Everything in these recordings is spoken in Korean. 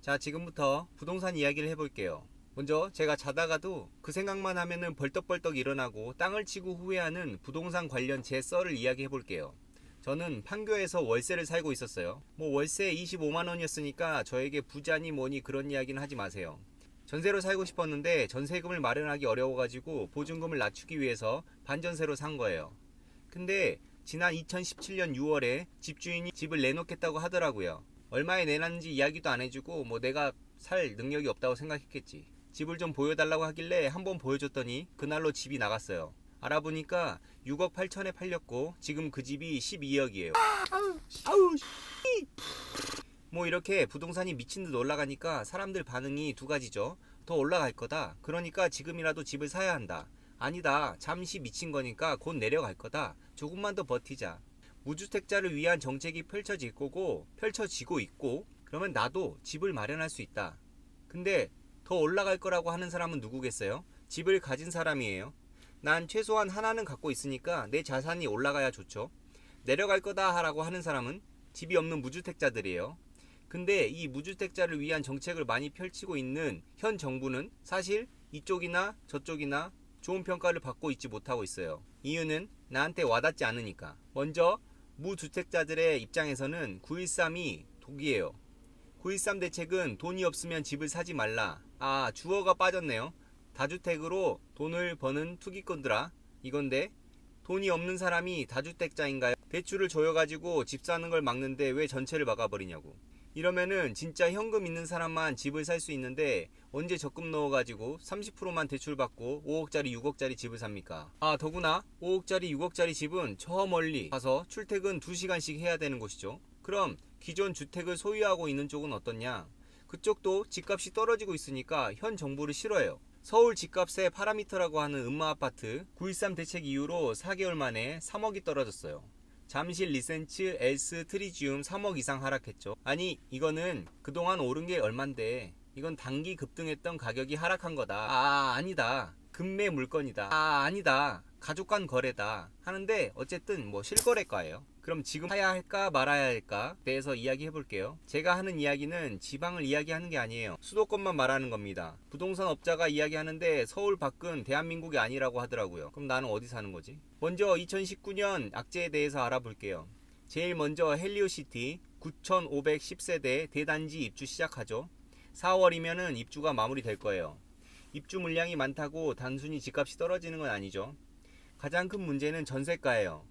자, 지금부터 부동산 이야기를 해볼게요. 먼저 제가 자다가도 그 생각만 하면은 벌떡벌떡 일어나고 땅을 치고 후회하는 부동산 관련 제 썰을 이야기해 볼게요. 저는 판교에서 월세를 살고 있었어요. 뭐 월세 25만 원이었으니까 저에게 부자니 뭐니 그런 이야기는 하지 마세요. 전세로 살고 싶었는데 전세금을 마련하기 어려워가지고 보증금을 낮추기 위해서 반전세로 산 거예요. 근데 지난 2017년 6월에 집주인이 집을 내놓겠다고 하더라고요. 얼마에 내놨는지 이야기도 안 해주고 뭐 내가 살 능력이 없다고 생각했겠지. 집을 좀 보여달라고 하길래 한번 보여줬더니 그날로 집이 나갔어요. 알아보니까 6억 8천에 팔렸고 지금 그 집이 12억이에요. 아우 뭐 이렇게 부동산이 미친듯 올라가니까 사람들 반응이 두 가지죠. 더 올라갈 거다. 그러니까 지금이라도 집을 사야 한다. 아니다. 잠시 미친 거니까 곧 내려갈 거다. 조금만 더 버티자. 무주택자를 위한 정책이 펼쳐질 거고 펼쳐지고 있고 그러면 나도 집을 마련할 수 있다. 근데 더 올라갈 거라고 하는 사람은 누구겠어요? 집을 가진 사람이에요. 난 최소한 하나는 갖고 있으니까 내 자산이 올라가야 좋죠. 내려갈 거다 라고 하는 사람은 집이 없는 무주택자들이에요. 근데 이 무주택자를 위한 정책을 많이 펼치고 있는 현 정부는 사실 이쪽이나 저쪽이나 좋은 평가를 받고 있지 못하고 있어요. 이유는 나한테 와닿지 않으니까. 먼저 무주택자들의 입장에서는 913이 독이에요. 913 대책은 돈이 없으면 집을 사지 말라. 아, 주어가 빠졌네요. 다주택으로 돈을 버는 투기꾼들아. 이건데 돈이 없는 사람이 다주택자인가요? 대출을 줘여가지고 집 사는 걸 막는데 왜 전체를 막아버리냐고. 이러면은 진짜 현금 있는 사람만 집을 살 수 있는데 언제 적금 넣어가지고 30%만 대출받고 5억짜리 6억짜리 집을 삽니까? 아, 더구나 5억짜리 6억짜리 집은 저 멀리 가서 출퇴근 2시간씩 해야 되는 곳이죠. 그럼 기존 주택을 소유하고 있는 쪽은 어떻냐? 그쪽도 집값이 떨어지고 있으니까 현 정부를 싫어해요. 서울 집값의 파라미터라고 하는 음마아파트 913 대책 이후로 4개월 만에 3억이 떨어졌어요. 잠실 리센츠 엘스 트리지움 3억 이상 하락했죠. 아니 이거는 그동안 오른 게 얼만데 이건 단기 급등했던 가격이 하락한 거다. 아 아니다. 급매 물건이다. 아 아니다. 가족 간 거래다. 하는데 어쨌든 뭐 실거래가예요. 그럼 지금 사야 할까 말아야 할까 대해서 이야기해 볼게요. 제가 하는 이야기는 지방을 이야기하는 게 아니에요. 수도권만 말하는 겁니다. 부동산 업자가 이야기하는데 서울 밖은 대한민국이 아니라고 하더라고요. 그럼 나는 어디 사는 거지? 먼저 2019년 악재에 대해서 알아볼게요. 제일 먼저 헬리오시티 9,510세대 대단지 입주 시작하죠. 4월이면은 입주가 마무리될 거예요. 입주 물량이 많다고 단순히 집값이 떨어지는 건 아니죠. 가장 큰 문제는 전세가예요.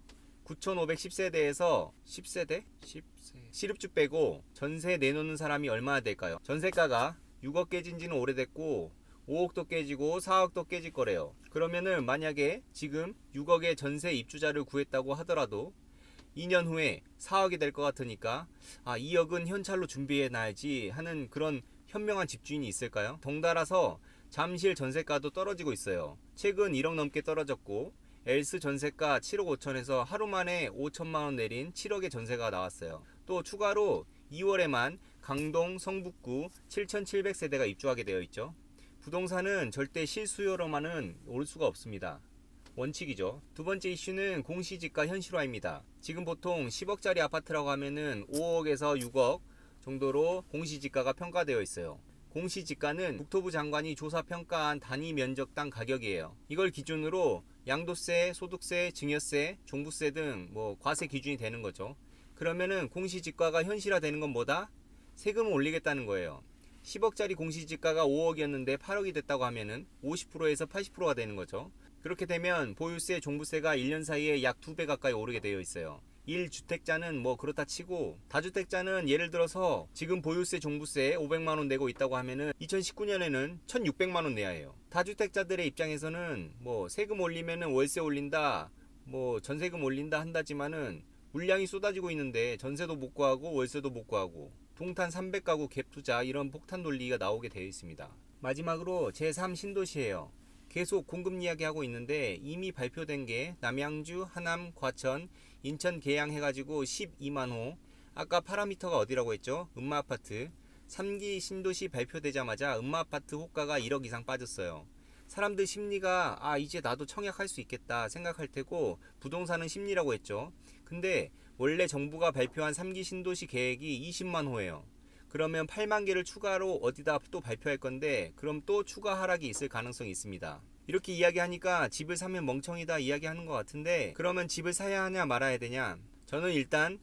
9,510세대에서 10세대? 10세. 실입주 빼고 전세 내놓는 사람이 얼마나 될까요? 전세가가 6억 깨진 지는 오래됐고 5억도 깨지고 4억도 깨질 거래요. 그러면은 만약에 지금 6억의 전세 입주자를 구했다고 하더라도 2년 후에 4억이 될 것 같으니까 2억은 현찰로 준비해 놔야지 하는 그런 현명한 집주인이 있을까요? 덩달아서 잠실 전세가도 떨어지고 있어요. 최근 1억 넘게 떨어졌고 엘스 전세가 7억 5천에서 하루 만에 5천만원 내린 7억의 전세가 나왔어요. 또 추가로 2월에만 강동 성북구 7,700세대가 입주하게 되어 있죠. 부동산은 절대 실수요로만은 올 수가 없습니다. 원칙이죠. 두 번째 이슈는 공시지가 현실화입니다. 지금 보통 10억짜리 아파트라고 하면은 5억에서 6억 정도로 공시지가가 평가되어 있어요. 공시지가는 국토부 장관이 조사 평가한 단위 면적당 가격이에요. 이걸 기준으로 양도세, 소득세, 증여세, 종부세 등 과세 기준이 되는 거죠. 그러면은 공시지가가 현실화되는 건 뭐다? 세금을 올리겠다는 거예요. 10억짜리 공시지가가 5억이었는데 8억이 됐다고 하면은 50%에서 80%가 되는 거죠. 그렇게 되면 보유세, 종부세가 1년 사이에 약 2배 가까이 오르게 되어 있어요. 1주택자는 그렇다 치고 다주택자는 예를 들어서 지금 보유세 종부세 500만원 내고 있다고 하면은 2019년에는 1600만원 내야 해요. 다주택자들의 입장에서는 세금 올리면은 월세 올린다 전세금 올린다 한다지만은 물량이 쏟아지고 있는데 전세도 못 구하고 월세도 못 구하고 동탄 300가구 갭투자 이런 폭탄 논리가 나오게 되어 있습니다. 마지막으로 제3 신도시예요. 계속 공급 이야기하고 있는데 이미 발표된 게 남양주, 하남, 과천, 인천 계양 해가지고 12만호. 아까 파라미터가 어디라고 했죠? 음마아파트. 3기 신도시 발표되자마자 음마아파트 호가가 1억 이상 빠졌어요. 사람들 심리가 이제 나도 청약할 수 있겠다 생각할 테고 부동산은 심리라고 했죠. 근데 원래 정부가 발표한 3기 신도시 계획이 20만 호예요. 그러면 8만 개를 추가로 어디다 또 발표할 건데 그럼 또 추가 하락이 있을 가능성이 있습니다. 이렇게 이야기하니까 집을 사면 멍청이다 이야기하는 것 같은데 그러면 집을 사야 하냐 말아야 되냐? 저는 일단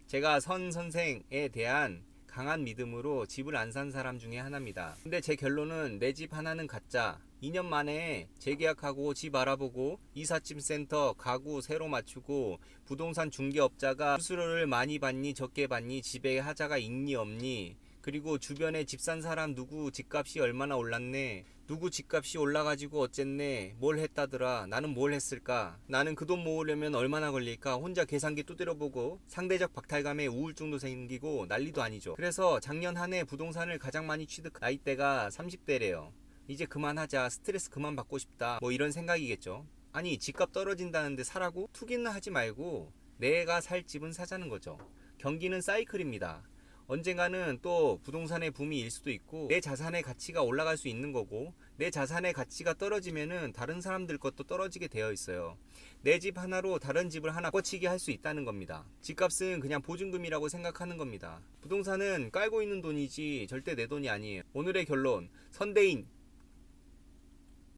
제가 선 선생에 대한 강한 믿음으로 집을 안 산 사람 중에 하나입니다. 근데 제 결론은 내 집 하나는 가짜. 2년 만에 재계약하고 집 알아보고 이삿짐 센터 가구 새로 맞추고 부동산 중개업자가 수수료를 많이 받니 적게 받니 집에 하자가 있니 없니 그리고 주변에 집 산 사람 누구 집값이 얼마나 올랐네 누구 집값이 올라가지고 어쨌네 뭘 했다더라 나는 뭘 했을까 나는 그 돈 모으려면 얼마나 걸릴까 혼자 계산기 두드려보고 상대적 박탈감에 우울증도 생기고 난리도 아니죠. 그래서 작년 한 해 부동산을 가장 많이 취득 나이대가 30대래요 이제 그만하자 스트레스 그만 받고 싶다 뭐 이런 생각이겠죠. 아니 집값 떨어진다는데 사라고? 투기는 하지 말고 내가 살 집은 사자는 거죠. 경기는 사이클입니다. 언젠가는 또 부동산의 붐이 일 수도 있고 내 자산의 가치가 올라갈 수 있는 거고 내 자산의 가치가 떨어지면은 다른 사람들 것도 떨어지게 되어 있어요. 내 집 하나로 다른 집을 하나 꽂히게 할 수 있다는 겁니다. 집값은 그냥 보증금이라고 생각하는 겁니다. 부동산은 깔고 있는 돈이지 절대 내 돈이 아니에요. 오늘의 결론 선대인